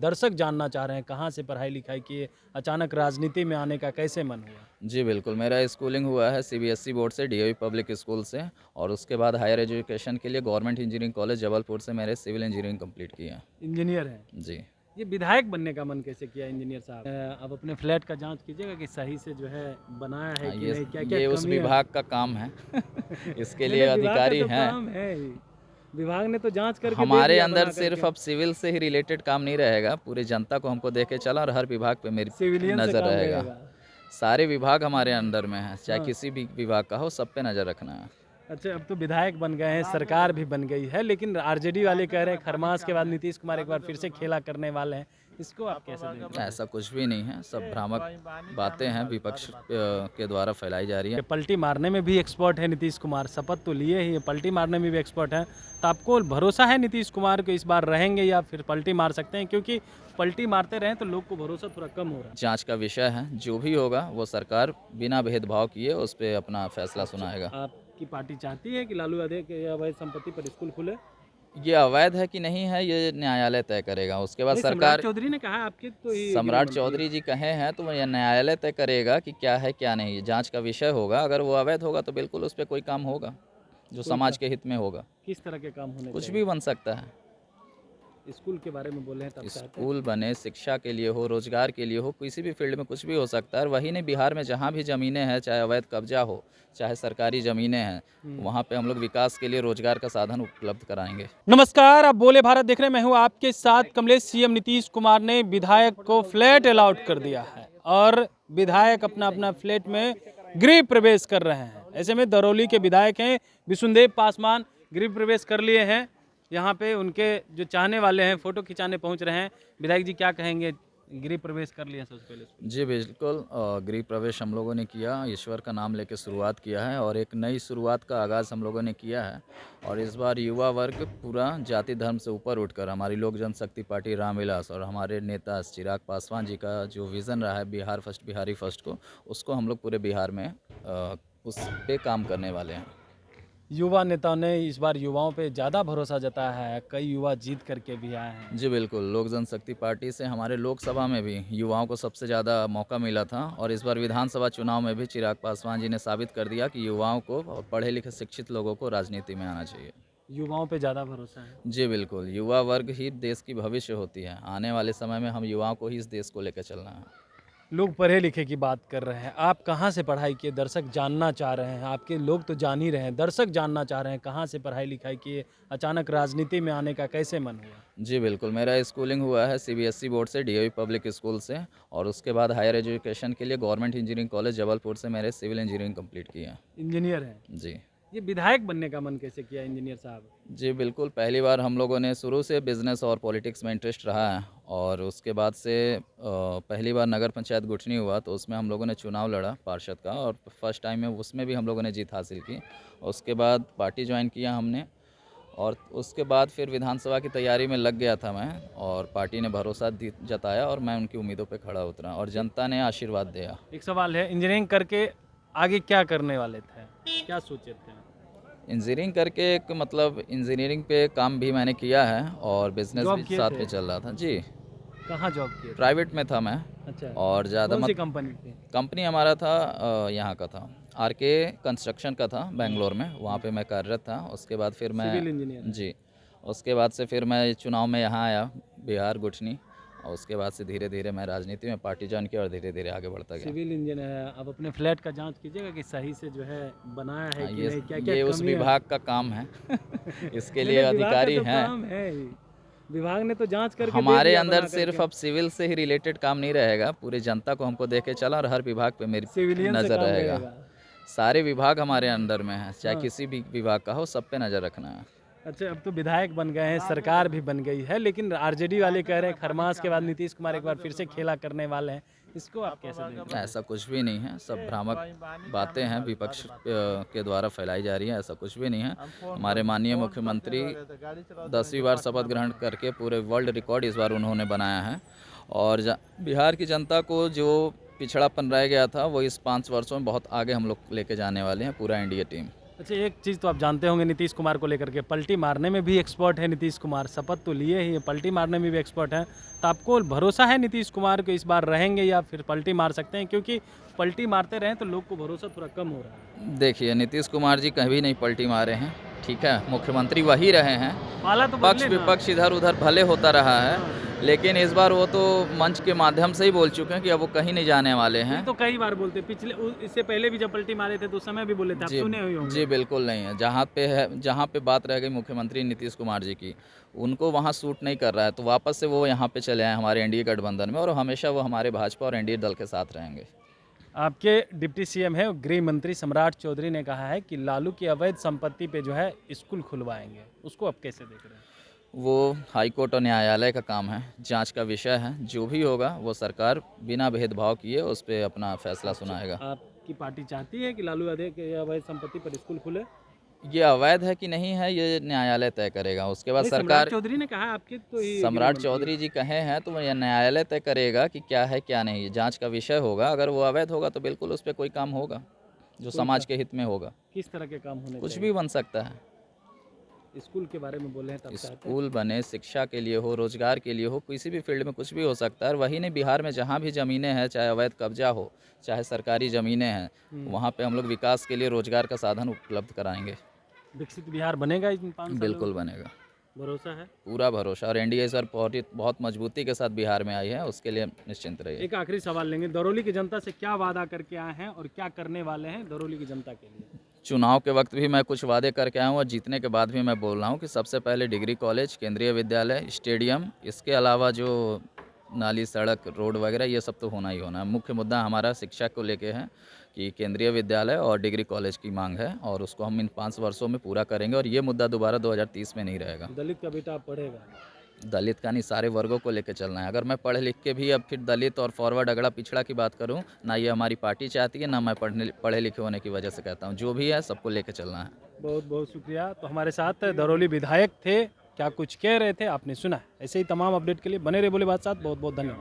दर्शक जानना चाह रहे हैं कहाँ से पढ़ाई लिखाई किए, अचानक राजनीति में आने का कैसे मन हुआ? जी बिल्कुल, मेरा स्कूलिंग हुआ है सीबीएसई बोर्ड से, डीएवी पब्लिक स्कूल से, और उसके बाद हायर एजुकेशन के लिए गवर्नमेंट इंजीनियरिंग कॉलेज जबलपुर से मैंने सिविल इंजीनियरिंग कंप्लीट किया है। इंजीनियर हैं। जी। ये विधायक बनने का मन कैसे किया इंजीनियर साहब? अब अपने फ्लैट का जांच कीजिएगा कि सही से जो है बनाया है हाँ, कि नहीं, क्या क्या ये उस कमी है। विभाग का काम है इसके नहीं लिए नहीं, विभाग का अधिकारी तो हैं। काम है ही। विभाग ने तो जांच करके दे हमारे दिया अंदर बना सिर्फ करके। अब सिविल से ही रिलेटेड काम नहीं रहेगा, पूरी जनता को हमको देख के चला और हर विभाग पे मेरी सिविलियन से नज़र काम रहेगा। रहेगा। सारे विभाग हमारे अंडर में हैं, चाहे हाँ। किसी भी विभाग का हो, सब पे नज़र रखना है। अच्छा, अब तो विधायक बन गए हैं, सरकार भी बन गई है, लेकिन आरजेडी वाले कह रहे हैं खरमास के बाद नीतीश कुमार एक बार फिर से खेला करने वाले हैं। इसको आप कैसे देखते हैं? ऐसा कुछ भी नहीं है, सब भ्रामक बातें हैं, विपक्ष के द्वारा फैलाई जा रही है। कि पलटी मारने में भी एक्सपर्ट है नीतीश कुमार, शपथ तो लिए ही है, पलटी मारने में भी एक्सपर्ट है। तो आपको भरोसा है नीतीश कुमार को इस बार रहेंगे या फिर पलटी मार सकते हैं? क्योंकि पलटी मारते रहें तो लोग को भरोसा थोड़ा कम हो रहा है। जांच का विषय है, जो भी होगा वो सरकार बिना भेदभाव किए उस पर अपना फैसला सुनाएगा। आपकी पार्टी चाहती है कि लालू यादव के अवैध संपत्ति पर स्कूल खुले? ये अवैध है कि नहीं है, ये न्यायालय तय करेगा। उसके बाद नहीं, सरकार, सम्राट चौधरी ने कहा आपके तो ये सम्राट चौधरी जी कहे हैं तो ये न्यायालय तय करेगा कि क्या है क्या नहीं। ये जांच का विषय होगा, अगर वो अवैध होगा तो बिल्कुल उस पर कोई काम होगा जो समाज के हित में होगा। किस तरह के काम होने कुछ भी बन सकता है। स्कूल के बारे में बोले हैं तब चाहते हैं। स्कूल बने, शिक्षा के लिए हो, रोजगार के लिए हो, किसी भी फील्ड में कुछ भी हो सकता है। और वही नहीं, बिहार में जहाँ भी ज़मीनें हैं, चाहे अवैध कब्जा हो, चाहे सरकारी ज़मीनें हैं, वहाँ पे हम लोग विकास के लिए रोजगार का साधन उपलब्ध कराएंगे। नमस्कार, आप बोले भारत देख रहे हैं, मैं हूं आपके साथ कमलेश। सीएम नीतीश कुमार ने विधायक को फ्लैट अलाउट कर दिया है और विधायक अपना अपना फ्लैट में गृह प्रवेश कर रहे हैं। ऐसे में दरौली के विधायक हैं विशुनदेव पासवान, गृह प्रवेश कर लिए हैं। यहाँ पे उनके जो चाहने वाले हैं फोटो खिंचाने पहुँच रहे हैं। विधायक जी क्या कहेंगे, गृह प्रवेश कर लिया सबसे पहले? जी बिल्कुल, गृह प्रवेश हम लोगों ने किया, ईश्वर का नाम लेके शुरुआत किया है और एक नई शुरुआत का आगाज़ हम लोगों ने किया है। और इस बार युवा वर्ग पूरा जाति धर्म से ऊपर उठकर हमारी लोक जनशक्ति पार्टी रामविलास और हमारे नेता चिराग पासवान जी का जो विज़न रहा है बिहार फर्स्ट, बिहारी फर्स्ट को, उसको हम लोग पूरे बिहार में उस पे काम करने वाले हैं। युवा नेताओं ने इस बार युवाओं पे ज़्यादा भरोसा जताया है, कई युवा जीत करके भी आए हैं। जी बिल्कुल, लोक जनशक्ति पार्टी से हमारे लोकसभा में भी युवाओं को सबसे ज़्यादा मौका मिला था और इस बार विधानसभा चुनाव में भी चिराग पासवान जी ने साबित कर दिया कि युवाओं को और पढ़े लिखे शिक्षित लोगों को राजनीति में आना चाहिए। युवाओं पे ज़्यादा भरोसा है। जी बिल्कुल, युवा वर्ग ही देश की भविष्य होती है। आने वाले समय में हम युवाओं को ही इस देश को लेकर चलना है। लोग पढ़े लिखे की बात कर रहे हैं, आप कहाँ से पढ़ाई किए? दर्शक जानना चाह रहे हैं, आपके लोग तो जान ही रहे हैं, दर्शक जानना चाह रहे हैं कहाँ से पढ़ाई लिखाई किए, अचानक राजनीति में आने का कैसे मन हुआ? जी बिल्कुल, मेरा स्कूलिंग हुआ है सीबीएसई बोर्ड से, डीएवी पब्लिक स्कूल से, और उसके बाद हायर एजुकेशन के लिए गवर्नमेंट इंजीनियरिंग कॉलेज जबलपुर से मैंने सिविल इंजीनियरिंग कंप्लीट किया। इंजीनियर हैं। जी। ये विधायक बनने का मन कैसे किया इंजीनियर साहब? जी बिल्कुल, पहली बार हम लोगों ने शुरू से बिज़नेस और पॉलिटिक्स में इंटरेस्ट रहा है और उसके बाद से पहली बार नगर पंचायत गुठनी हुआ तो उसमें हम लोगों ने चुनाव लड़ा पार्षद का और फर्स्ट टाइम में उसमें भी हम लोगों ने जीत हासिल की। उसके बाद पार्टी ज्वाइन किया हमने और उसके बाद फिर विधानसभा की तैयारी में लग गया था मैं, और पार्टी ने भरोसा जताया और मैं उनकी उम्मीदों पे खड़ा उतरा और जनता ने आशीर्वाद दिया। एक सवाल है, इंजीनियरिंग करके आगे क्या करने वाले थे, क्या सोचे थे? इंजीनियरिंग करके एक मतलब इंजीनियरिंग पे काम भी मैंने किया है और बिजनेस जॉब भी किए साथ थे? में चल रहा था। जी, कहाँ जॉब किए थे? प्राइवेट में था मैं। अच्छा, और ज़्यादा कौन सी मत कंपनी थी? कंपनी हमारा था यहाँ का था, आरके कंस्ट्रक्शन का था बेंगलोर में, वहाँ पे मैं कार्यरत था। उसके बाद फिर मैं, सिविल इंजीनियर। जी, उसके बाद से फिर मैं चुनाव में यहाँ आया बिहार गुठनी, और उसके बाद से धीरे धीरे मैं राजनीति में पार्टी ज्वाइन किया और धीरे धीरे आगे बढ़ता गया। सिविल इंजीनियर है, अब अपने फ्लैट का जांच कीजिएगा कि सही से जो है बनाया है हाँ, कि नहीं, क्या क्या ये कमी उस है। विभाग का काम है इसके नहीं लिए नहीं, विभाग का अधिकारी तो हैं। काम है ही। विभाग ने तो जांच करके दे हमारे दिया अंदर बना सिर्फ करके। अब सिविल से ही रिलेटेड काम नहीं रहेगा, पूरी जनता को हमको देख के चला और हर विभाग पे मेरी सिविलियन से नज़र काम रहेगा। रहेगा। सारे विभाग हमारे अंडर में हैं, चाहे हाँ। किसी भी विभाग का हो, सब पे नज़र रखना है। अच्छा, अब तो विधायक बन गए हैं, सरकार भी बन गई है, लेकिन आरजेडी वाले कह रहे हैं खरमास के बाद नीतीश कुमार एक बार फिर से खेला करने वाले हैं। इसको आप कैसे देखते हैं? ऐसा कुछ भी नहीं है, सब भ्रामक बातें हैं, विपक्ष के द्वारा फैलाई जा रही हैं। ऐसा कुछ भी नहीं है। हमारे माननीय मुख्यमंत्री 10वीं बार शपथ ग्रहण करके पूरे वर्ल्ड रिकॉर्ड इस बार उन्होंने बनाया है और बिहार की जनता को जो पिछड़ापन रह गया था वो इस 5 वर्षों में बहुत आगे हम लोग लेके जाने वाले हैं, पूरा इंडिया टीम। अच्छा, एक चीज़ तो आप जानते होंगे नीतीश कुमार को लेकर के, पलटी मारने में भी एक्सपर्ट है नीतीश कुमार। शपथ तो लिए ही है, पलटी मारने में भी एक्सपर्ट हैं। तो आपको भरोसा है नीतीश कुमार को इस बार रहेंगे या फिर पलटी मार सकते हैं? क्योंकि पलटी मारते रहें तो लोग को भरोसा थोड़ा कम हो रहा है। देखिए, नीतीश कुमार जी कभी नहीं पलटी मारे हैं, ठीक है? मुख्यमंत्री वही रहे हैं। पाला तो पक्ष बदले ना। विपक्ष इधर उधर भले होता रहा है, लेकिन इस बार वो तो मंच के माध्यम से ही बोल चुके हैं कि अब वो कहीं नहीं जाने वाले ये हैं। तो कई बार बोलते, पिछले इससे पहले भी जब पलटी मारे थे तो उस समय भी बोले थे, आप जी, सुने हुए होंगे। जी बिल्कुल नहीं है। जहाँ पे बात रह गई मुख्यमंत्री नीतीश कुमार जी की, उनको वहाँ सूट नहीं कर रहा है, तो वापस से वो यहाँ पे चले आए हमारे एनडीए गठबंधन में, और हमेशा वो हमारे भाजपा और एनडीए दल के साथ रहेंगे। आपके डिप्टी सीएम है गृह मंत्री सम्राट चौधरी ने कहा है कि लालू की अवैध संपत्ति पे जो है स्कूल खुलवाएंगे, उसको आप कैसे देख रहे हैं? वो हाई कोर्ट और न्यायालय का काम है, जांच का विषय है। जो भी होगा वो सरकार बिना भेदभाव किए उस पर अपना फैसला सुनाएगा। आपकी पार्टी चाहती है कि लालू यादव के अवैध संपत्ति पर स्कूल खुले? ये अवैध है कि नहीं है, ये न्यायालय तय करेगा। उसके बाद नहीं, सम्राट सरकार, चौधरी ने कहा आपके तो ये सम्राट गृह चौधरी जी कहे हैं तो ये न्यायालय तय करेगा कि क्या है क्या नहीं। ये जांच का विषय होगा। अगर वो अवैध होगा तो बिल्कुल उस पर कोई काम होगा जो समाज के हित में होगा। मंत्री किस तरह के काम होने कुछ चाहिए? भी बन सकता है। स्कूल के बारे में बोले हैं तब चाहते हैं। स्कूल बने, शिक्षा के लिए हो, रोजगार के लिए हो, किसी भी फील्ड में कुछ भी हो सकता है। और वही नहीं, बिहार में जहाँ भी ज़मीनें हैं, चाहे अवैध कब्जा हो, चाहे सरकारी ज़मीनें हैं, वहाँ पे हम लोग विकास के लिए रोजगार का साधन उपलब्ध कराएंगे। विकसित बिहार बनेगा इन 5 सालों बिल्कुल में? बनेगा, भरोसा है? पूरा भरोसा। और एनडीए इस बार बहुत मजबूती के साथ बिहार में आई है, उसके लिए निश्चिंत रहिए। एक आखिरी सवाल लेंगे, दरौली की जनता से क्या वादा करके आए हैं और क्या करने वाले हैं दरौली की जनता के लिए? चुनाव के वक्त भी मैं कुछ वादे करके आया हूँ, और जीतने के बाद भी मैं बोल रहा हूँ कि सबसे पहले डिग्री कॉलेज, केंद्रीय विद्यालय, स्टेडियम, इसके अलावा जो नाली, सड़क, रोड वगैरह, ये सब तो होना ही होना है। मुख्य मुद्दा हमारा शिक्षा को लेके है कि केंद्रीय विद्यालय और डिग्री कॉलेज की मांग है, और उसको हम इन 5 वर्षों में पूरा करेंगे। और ये मुद्दा दोबारा 2030 में नहीं रहेगा। दलित का बेटा आप पढ़ेगा? दलित का नहीं, सारे वर्गों को लेकर चलना है। अगर मैं पढ़ लिख के भी अब फिर दलित और फॉरवर्ड अगड़ा पिछड़ा की बात करूं, ना ये हमारी पार्टी चाहती है, ना मैं पढ़े लिखे होने की वजह से कहता हूं। जो भी है सबको लेकर चलना है। बहुत बहुत शुक्रिया। तो हमारे साथ दरौली विधायक थे, क्या कुछ कह रहे थे आपने सुना। ऐसे ही तमाम अपडेट के लिए बने रहे बोले बात साथ। बहुत बहुत धन्यवाद।